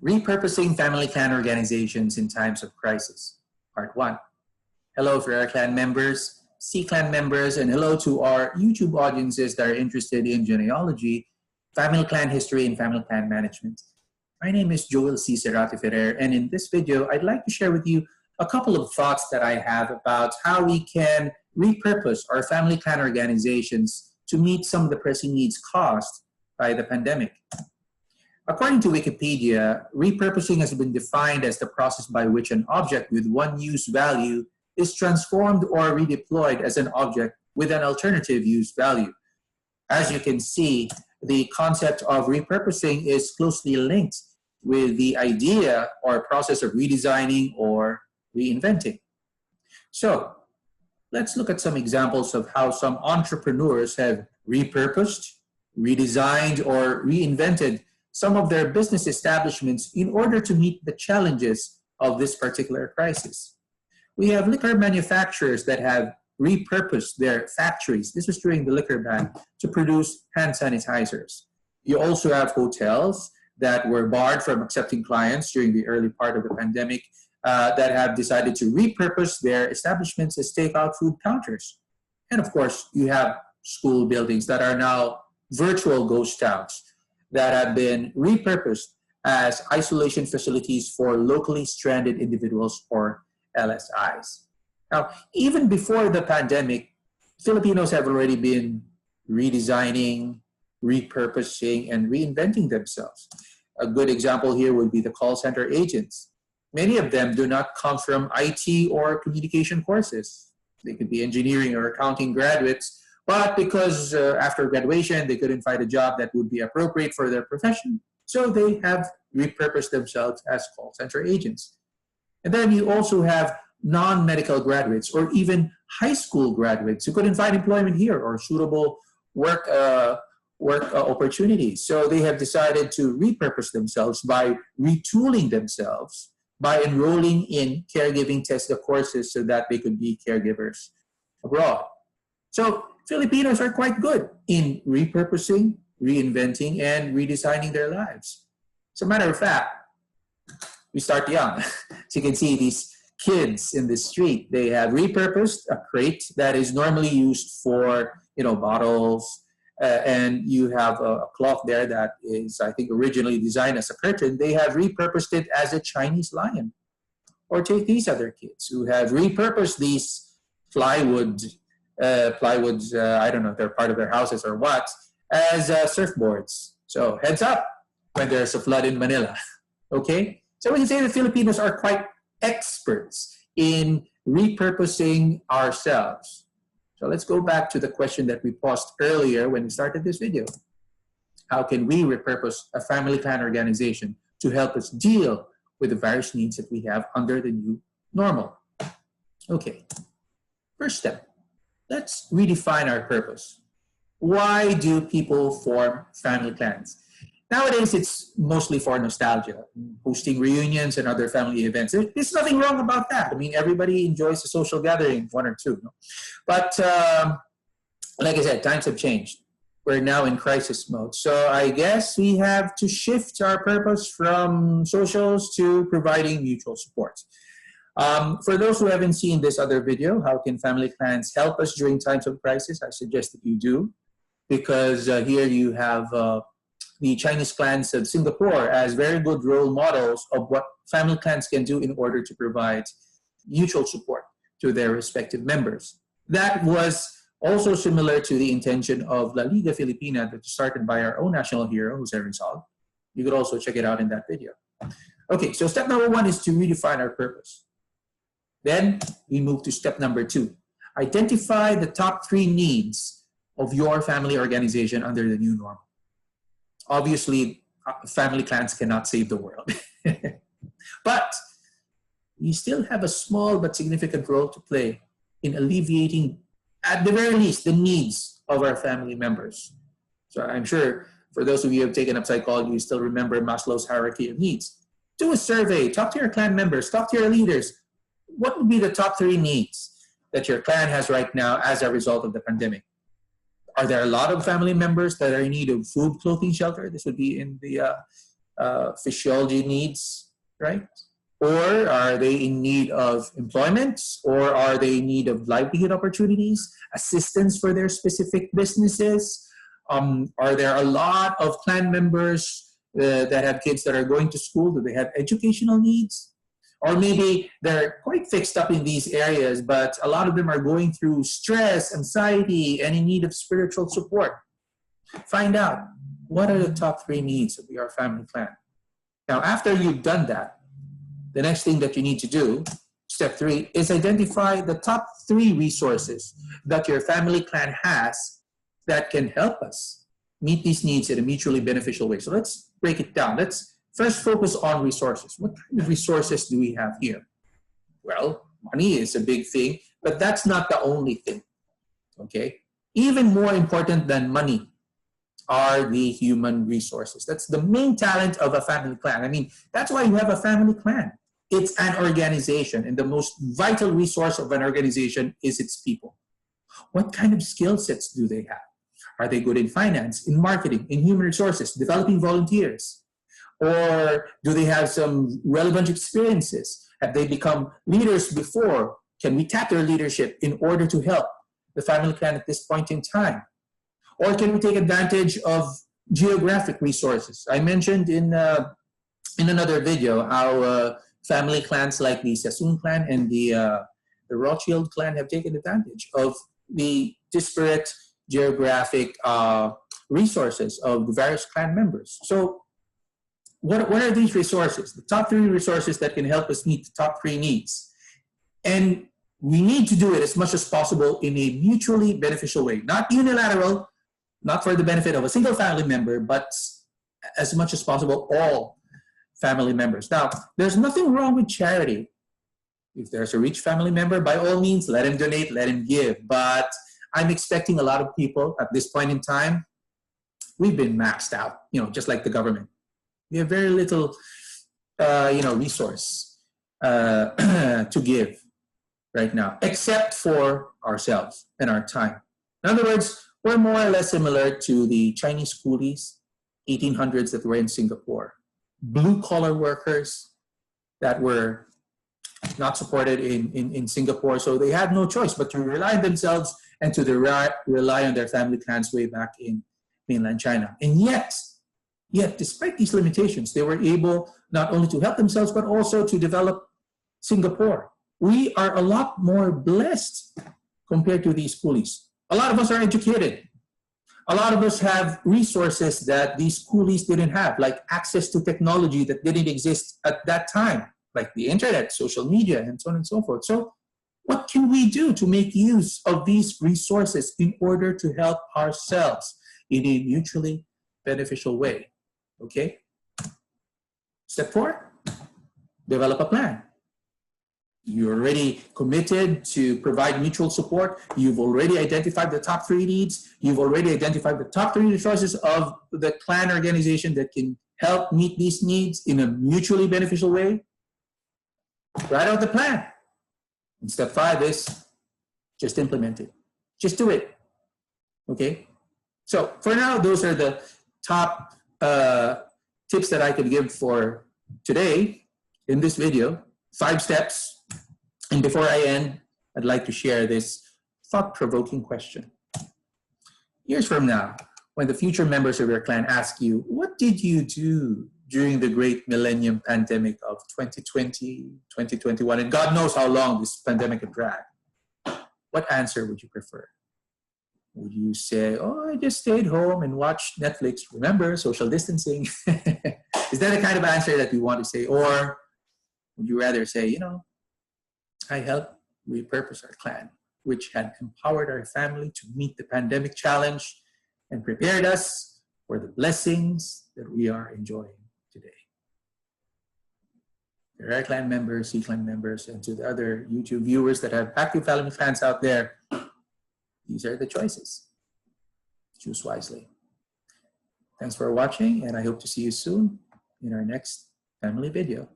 Repurposing Family Clan Organizations in Times of Crisis, Part 1. Hello, Ferrer Clan members, C-Clan members, and hello to our YouTube audiences that are interested in genealogy, family clan history, and family clan management. My name is Joel Sy-Serate Ferrer, and in this video, I'd like to share with you a couple of thoughts that I have about how we can repurpose our family clan organizations to meet some of the pressing needs caused by the pandemic. According to Wikipedia, repurposing has been defined as the process by which an object with one use value is transformed or redeployed as an object with an alternative use value. As you can see, the concept of repurposing is closely linked with the idea or process of redesigning or reinventing. So, let's look at some examples of how some entrepreneurs have repurposed, redesigned, or reinvented some of their business establishments in order to meet the challenges of this particular crisis. We have liquor manufacturers that have repurposed their factories, this was during the liquor ban, to produce hand sanitizers. You also have hotels that were barred from accepting clients during the early part of the pandemic that have decided to repurpose their establishments as takeout food counters. And of course, you have school buildings that are now virtual ghost towns that have been repurposed as isolation facilities for locally stranded individuals or LSIs. Now, even before the pandemic, Filipinos have already been redesigning, repurposing, and reinventing themselves. A good example here would be the call center agents. Many of them do not come from IT or communication courses. They could be engineering or accounting graduates, but because after graduation, they couldn't find a job that would be appropriate for their profession, so they have repurposed themselves as call center agents. And then you also have non-medical graduates or even high school graduates who couldn't find employment here or suitable work opportunities. So they have decided to repurpose themselves by retooling themselves by enrolling in caregiving TESDA courses so that they could be caregivers abroad. So Filipinos are quite good in repurposing, reinventing, and redesigning their lives. As a matter of fact, we start young. As you can see, these kids in the street, they have repurposed a crate that is normally used for, bottles, and you have a cloth there that is, I think, originally designed as a curtain. They have repurposed it as a Chinese lion. Or take these other kids who have repurposed these plywoods, I don't know if they're part of their houses or what, as surfboards. So heads up when there's a flood in Manila, okay? So we can say that Filipinos are quite experts in repurposing ourselves. So let's go back to the question that we posed earlier when we started this video. How can we repurpose a family clan organization to help us deal with the various needs that we have under the new normal? Okay, first step. Let's redefine our purpose. Why do people form family clans? Nowadays, it's mostly for nostalgia, hosting reunions and other family events. There's nothing wrong about that. I mean, everybody enjoys a social gathering, one or two. No? But like I said, times have changed. We're now in crisis mode. So I guess we have to shift our purpose from socials to providing mutual support. For those who haven't seen this other video, how can family clans help us during times of crisis? I suggest that you do, because here you have the Chinese clans of Singapore as very good role models of what family clans can do in order to provide mutual support to their respective members. That was also similar to the intention of La Liga Filipina that was started by our own national hero, Jose Rizal. You could also check it out in that video. Okay, so step number one is to redefine our purpose. Then we move to step number two. Identify the top 3 needs of your family organization under the new normal. Obviously, family clans cannot save the world. But we still have a small but significant role to play in alleviating, at the very least, the needs of our family members. So I'm sure for those of you who have taken up psychology, you still remember Maslow's hierarchy of needs. Do a survey, talk to your clan members, talk to your leaders. What would be the top 3 needs that your clan has right now as a result of the pandemic? Are there a lot of family members that are in need of food, clothing, shelter? This would be in the physiology needs, right? Or are they in need of employment? Or are they in need of livelihood opportunities, assistance for their specific businesses? Are there a lot of clan members that have kids that are going to school? Do they have educational needs? Or maybe they're quite fixed up in these areas, but a lot of them are going through stress, anxiety, and in need of spiritual support. Find out, what are the top 3 needs of your family clan? Now, after you've done that, the next thing that you need to do, step 3, is identify the top 3 resources that your family clan has that can help us meet these needs in a mutually beneficial way. So let's break it down. Let's first focus on resources. What kind of resources do we have here? Well, money is a big thing, but that's not the only thing, okay? Even more important than money are the human resources. That's the main talent of a family clan. I mean, that's why you have a family clan. It's an organization, and the most vital resource of an organization is its people. What kind of skill sets do they have? Are they good in finance, in marketing, in human resources, developing volunteers? Or do they have some relevant experiences? Have they become leaders before? Can we tap their leadership in order to help the family clan at this point in time? Or can we take advantage of geographic resources? I mentioned in another video how family clans like the Sassoon clan and the Rothschild clan have taken advantage of the disparate geographic resources of the various clan members. So what are these resources? The top 3 resources that can help us meet the top 3 needs. And we need to do it as much as possible in a mutually beneficial way, not unilateral, not for the benefit of a single family member, but as much as possible, all family members. Now, there's nothing wrong with charity. If there's a rich family member, by all means, let him donate, let him give. But I'm expecting a lot of people at this point in time, we've been maxed out, just like the government. We have very little, resource to give right now, except for ourselves and our time. In other words, we're more or less similar to the Chinese coolies, 1800s that were in Singapore. Blue-collar workers that were not supported in Singapore, so they had no choice but to rely on themselves and to rely on their family clans way back in mainland China. And yet, despite these limitations, they were able not only to help themselves, but also to develop Singapore. We are a lot more blessed compared to these coolies. A lot of us are educated. A lot of us have resources that these coolies didn't have, like access to technology that didn't exist at that time, like the internet, social media, and so on and so forth. So what can we do to make use of these resources in order to help ourselves in a mutually beneficial way? Okay? Step 4, develop a plan. You're already committed to provide mutual support. You've already identified the top 3 needs. You've already identified the top 3 resources of the clan organization that can help meet these needs in a mutually beneficial way. Write out the plan. And step 5 is just implement it. Just do it. Okay? So for now, those are the top tips that I could give for today in this video. 5 steps. And before I end, I'd like to share this thought-provoking question. Years from now, when the future members of your clan ask you, what did you do during the great millennium pandemic of 2020, 2021, and God knows how long this pandemic had dragged, what answer would you prefer? Would you say, oh, I just stayed home and watched Netflix, remember, social distancing? Is that the kind of answer that you want to say? Or would you rather say, I helped repurpose our clan, which had empowered our family to meet the pandemic challenge and prepared us for the blessings that we are enjoying today. There are clan members, C-clan members, and to the other YouTube viewers that have active family clans out there, these are the choices. Choose wisely. Thanks for watching, and I hope to see you soon in our next family video.